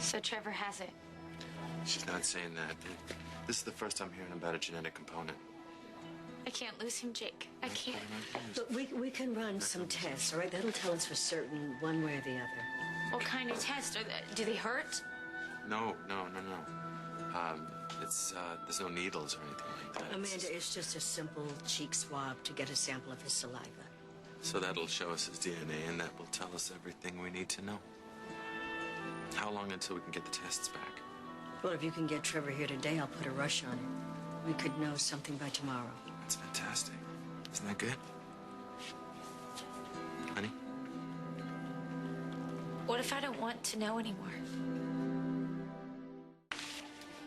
So Trevor has it. She's not saying that. This is the first I'm hearing about a genetic component. I can't lose him, Jake. I can't. Look, we can run some tests, all right? That'll tell us for certain one way or the other. What kind of test? Do they hurt? No. There's no needles or anything like that. Amanda, it's just a simple cheek swab to get a sample of his saliva. So that'll show us his DNA, and that will tell us everything we need to know. How long until we can get the tests back? Well, if you can get Trevor here today, I'll put a rush on it. We could know something by tomorrow. That's fantastic. Isn't that good? Honey? What if I don't want to know anymore?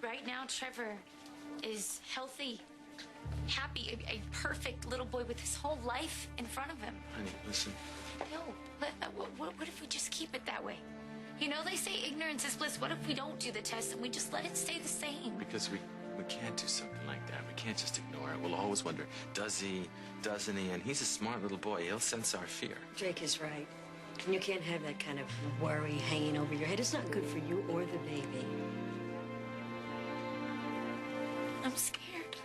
Right now, Trevor is healthy, happy, a perfect little boy with his whole life in front of him. Honey, listen. No, what if we just keep it that way? You know, they say ignorance is bliss. What if we don't do the test and we just let it stay the same? Because we can't do something like that. We can't just ignore it. We'll always wonder, does he, doesn't he? And he's a smart little boy. He'll sense our fear. Jake is right. And you can't have that kind of worry hanging over your head. It's not good for you or the baby. I'm scared.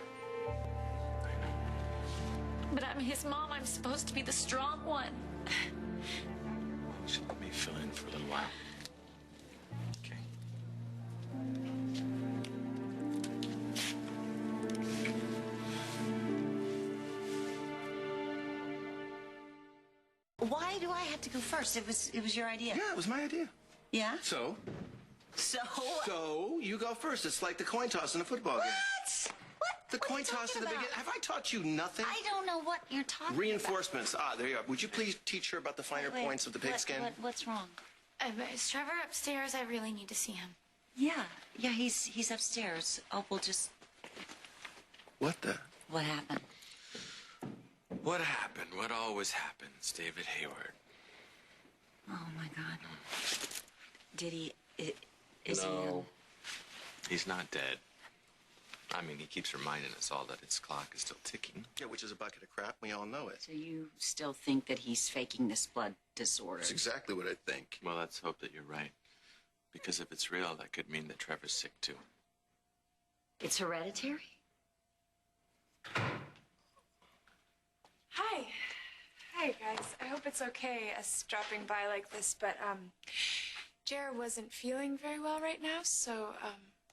I know. But I'm his mom. I'm supposed to be the strong one. Just let me fill in for a little while. Okay. Why do I have to go first? It was your idea. Yeah, it was my idea. Yeah? So you go first. It's like the coin toss in a football game. What? The What are coin you toss in the talking beginning. about? Have I taught you nothing? I don't know what you're talking Reinforcements. Ah, there you are. Would you please teach her about the finer about. points of the pigskin? What's wrong? Is Trevor upstairs? I really need to see him. Yeah, he's upstairs. Oh, we'll just... What the? What happened? What happened? What always happens, David Hayward? Oh, my God. Did he... Is No. He's not dead. I mean, he keeps reminding us all that his clock is still ticking. Yeah, which is a bucket of crap. We all know it. So you still think that he's faking this blood disorder? That's exactly what I think. Well, let's hope that you're right. Because if it's real, that could mean that Trevor's sick, too. It's hereditary? Hi. Hi, guys. I hope it's okay us dropping by like this, but, Jared wasn't feeling very well right now, so,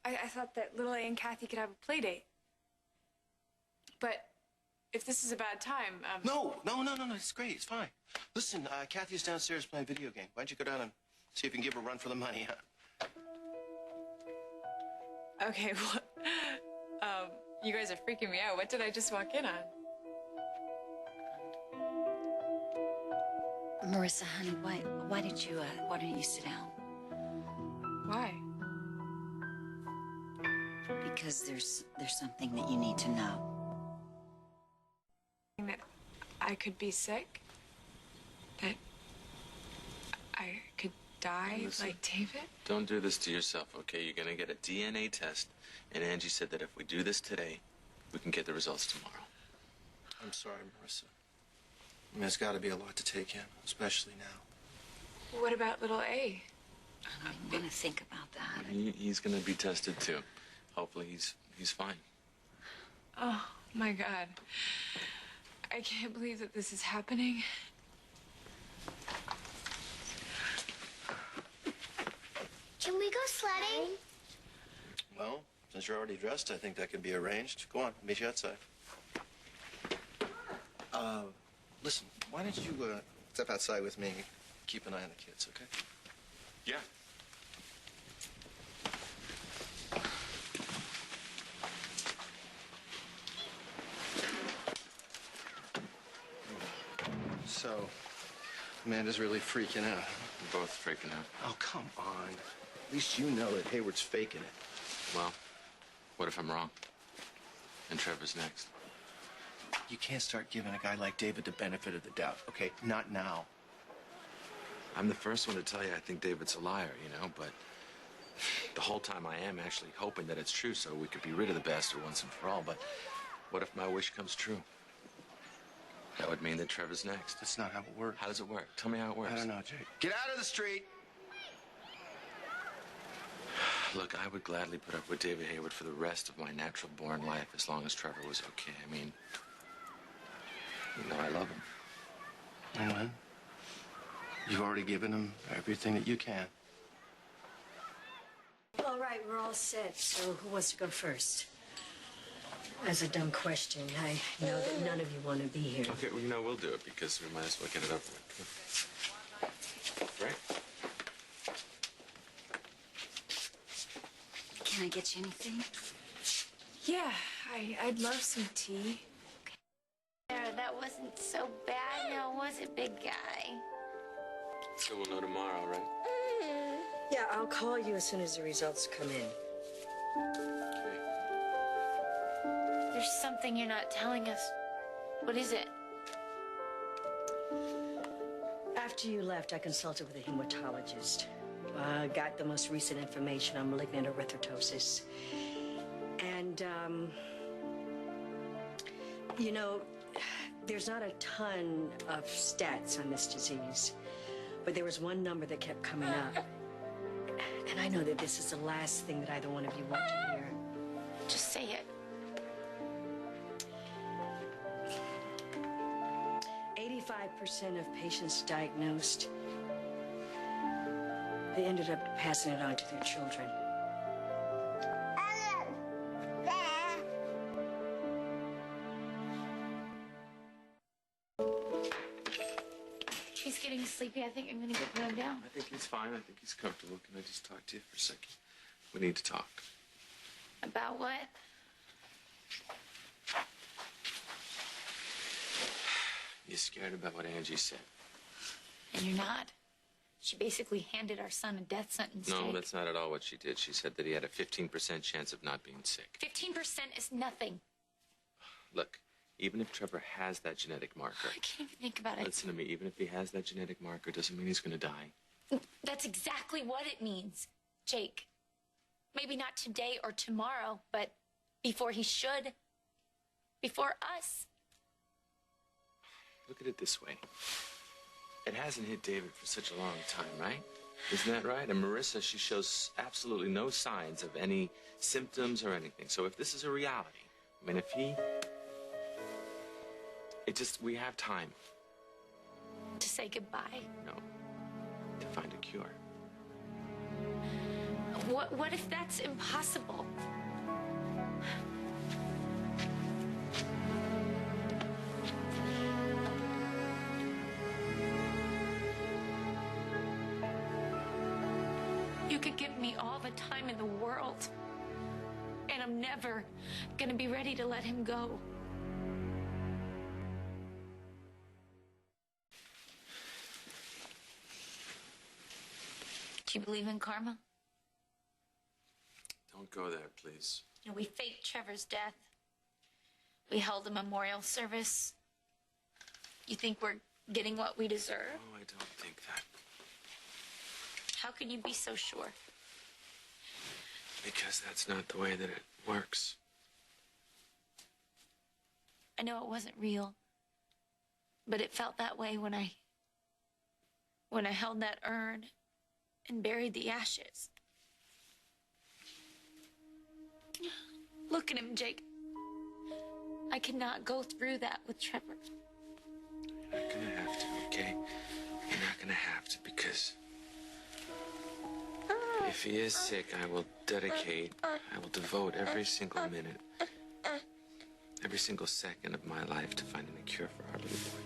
I thought that little A and Kathy could have a play date. But if this is a bad time, No. It's great. It's fine. Listen, Kathy's downstairs playing a video game. Why don't you go down and see if you can give her a run for the money, huh? Okay, well, you guys are freaking me out. What did I just walk in on? Marissa, honey, why don't you sit down? Why? Because there's something that you need to know. That I could be sick? That I could die Listen, like David? Don't do this to yourself, okay? You're gonna get a DNA test, and Angie said that if we do this today, we can get the results tomorrow. I'm sorry, Marissa. I mean, there's got to be a lot to take in, especially now. What about little A? I don't want to think about that. He's gonna be tested, too. Hopefully he's fine. Oh, my God. I can't believe that this is happening. Can we go sledding? Well, since you're already dressed, I think that can be arranged. Go on, I'll meet you outside. Listen, why don't you step outside with me and keep an eye on the kids, okay? Yeah. So, Amanda's really freaking out. We're both freaking out. Oh, come on. At least you know that Hayward's faking it. Well, what if I'm wrong? And Trevor's next. You can't start giving a guy like David the benefit of the doubt, okay? Not now. I'm the first one to tell you I think David's a liar, you know, but the whole time I am actually hoping that it's true so we could be rid of the bastard once and for all. But what if my wish comes true? That would mean that Trevor's next. That's not how it works. How does it work? Tell me how it works. I don't know, Jake. Get out of the street! Look, I would gladly put up with David Hayward for the rest of my natural-born life as long as Trevor was okay. I mean, you know I love him. Well, you've already given him everything that you can. All right, we're all set. So who wants to go first? That's a dumb question. I know that none of you want to be here. Okay, well, you know, we'll do it because we might as well get it over with. Right? Can I get you anything? Yeah, I'd love some tea. There, that wasn't so bad now, was it, big guy? So we'll know tomorrow, right? Yeah, I'll call you as soon as the results come in. Okay. There's something you're not telling us. What is it? After you left, I consulted with a hematologist. Got the most recent information on malignant erythrotosis. And, you know, there's not a ton of stats on this disease, but there was one number that kept coming up. And I know that this is the last thing that either one of you want to hear. Just say it. 85% of patients diagnosed, they ended up passing it on to their children. He's getting sleepy. I think I'm gonna get put him down. I think he's fine. I think he's comfortable. Can I just talk to you for a second? We need to talk. About what? You're scared about what Angie said. And you're not. She basically handed our son a death sentence. No, Jake. that's not at all what she did. She said that he had a 15% chance of not being sick. 15% is nothing. Look, even if Trevor has that genetic marker, I can't even think about it. listen to me, even if he has that genetic marker, doesn't mean he's going to die. That's exactly what it means, Jake. Maybe not today or tomorrow, but before he should. Before us. Look at it this way. It hasn't hit David for such a long time, right? Isn't that right? And Marissa, she shows absolutely no signs of any symptoms or anything. So if this is a reality, I mean, if he... we have time. To say goodbye. No. To find a cure. What if that's impossible? You could give me all the time in the world, and I'm never gonna be ready to let him go. Do you believe in karma? Don't go there, please. You know, we faked Trevor's death. We held a memorial service. You think we're getting what we deserve? Oh, I don't think that. How can you be so sure? Because that's not the way that it works. I know it wasn't real, but it felt that way when I held that urn and buried the ashes. Look at him, Jake. I cannot go through that with Trevor. You're not gonna have to, okay? You're not gonna have to, because if he is sick, I will devote every single minute, every single second of my life to finding a cure for our little boy.